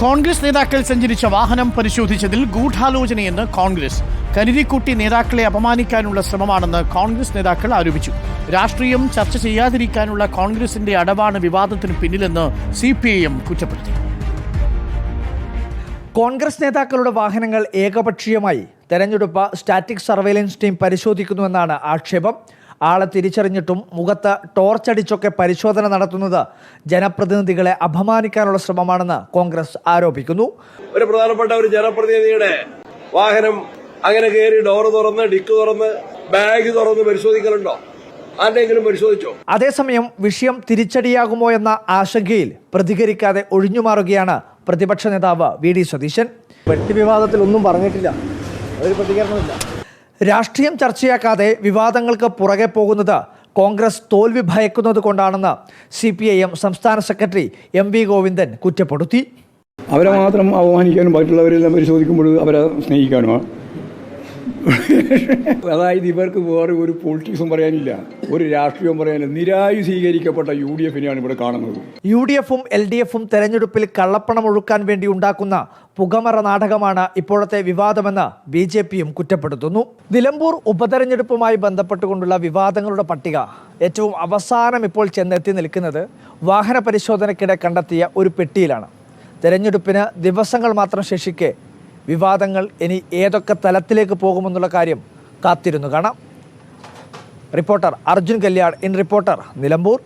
കോൺഗ്രസ് നേതാക്കൾ സഞ്ചരിച്ച വാഹനം പരിശോധിച്ചതിൽ ഗൂഢാലോചനയെന്ന് കോൺഗ്രസ്. കരുതിക്കുട്ടി നേതാക്കളെ അപമാനിക്കാനുള്ള ശ്രമമാണെന്ന് കോൺഗ്രസ് നേതാക്കൾ ആരോപിച്ചു. രാഷ്ട്രീയം ചർച്ച ചെയ്യാതിരിക്കാനുള്ള കോൺഗ്രസിന്റെ അടവാണ് വിവാദത്തിന് പിന്നിലെന്ന് CPIM കുറ്റപ്പെടുത്തി. കോൺഗ്രസ് നേതാക്കളുടെ വാഹനങ്ങൾ ഏകപക്ഷീയമായി തെരഞ്ഞെടുപ്പ് സ്റ്റാറ്റിക് സർവൈലൻസ് ടീം പരിശോധിക്കുന്നുവെന്നാണ് ആക്ഷേപം. ആളെ തിരിച്ചറിഞ്ഞിട്ടും മുഖത്ത് ടോർച്ചടിച്ചൊക്കെ പരിശോധന നടത്തുന്നത് ജനപ്രതിനിധികളെ അപമാനിക്കാനുള്ള ശ്രമമാണെന്ന് കോൺഗ്രസ് ആരോപിക്കുന്നു. ഒരു പ്രധാനപ്പെട്ട ഒരു ജനപ്രതിനിധിയുടെ വാഹനം അങ്ങനെ കയറി ഡോർ തുറന്ന് ഡിക്ക് തുറന്ന് ബാഗ് തുറന്ന് പരിശോധിക്കലുണ്ടോ? ആരെങ്കിലും പരിശോധിച്ചോ? അതേസമയം വിഷയം തിരിച്ചടിയാകുമോ എന്ന ആശങ്കയിൽ പ്രതികരിക്കാതെ ഒഴിഞ്ഞുമാറുകയാണ് പ്രതിപക്ഷ നേതാവ് VD സതീശൻ. വ്യക്തിവിവാദത്തിൽ ഒന്നും പറഞ്ഞിട്ടില്ല, ഒരു പ്രതികരണമില്ല. രാഷ്ട്രീയം ചർച്ചയാക്കാതെ വിവാദങ്ങൾക്ക് പുറകെ പോകുന്നത് കോൺഗ്രസ് തോൽവി ഭയക്കുന്നത് കൊണ്ടാണെന്ന് CPIM സംസ്ഥാന സെക്രട്ടറി MV ഗോവിന്ദൻ കുറ്റപ്പെടുത്തി. അവരെ മാത്രം അപമാനിക്കാനും മറ്റുള്ളവരെല്ലാം പരിശോധിക്കുമ്പോൾ അവരെ സ്നേഹിക്കാനുമാണ്. അതായത് ഇവർക്ക് വേറെ ഒരു പൊളിറ്റിക്സും പറയാനില്ല, ഒരു രാഷ്ട്രീയവും പറയാനില്ല. നിരായി സ്വീകരിക്കപ്പെട്ട UDF-നെയാണ് ഇവിടെ കാണുന്നത്. UDF-ഉം LDF-ഉം തെരഞ്ഞെടുപ്പിൽ കള്ളപ്പണം ഒഴുക്കാൻ വേണ്ടി ഉണ്ടാക്കുന്ന പുകമറ നാടകമാണ് ഇപ്പോഴത്തെ വിവാദമെന്ന് BJP-യും കുറ്റപ്പെടുത്തുന്നു. നിലമ്പൂർ ഉപതെരഞ്ഞെടുപ്പുമായി ബന്ധപ്പെട്ടുകൊണ്ടുള്ള വിവാദങ്ങളുടെ പട്ടിക ഏറ്റവും അവസാനം ഇപ്പോൾ ചെന്നെത്തി നിൽക്കുന്നത് വാഹന പരിശോധനയ്ക്കിടെ കണ്ടെത്തിയ ഒരു പെട്ടിയിലാണ്. തെരഞ്ഞെടുപ്പിന് ദിവസങ്ങൾ മാത്രം ശേഷിക്കെ വിവാദങ്ങൾ ഇനി ഏതൊക്കെ തലത്തിലേക്ക് പോകുമെന്നുള്ള കാര്യം കാത്തിരുന്നു കാണാം. Reporter Arjun Kalyan, in reporter, Nilambur.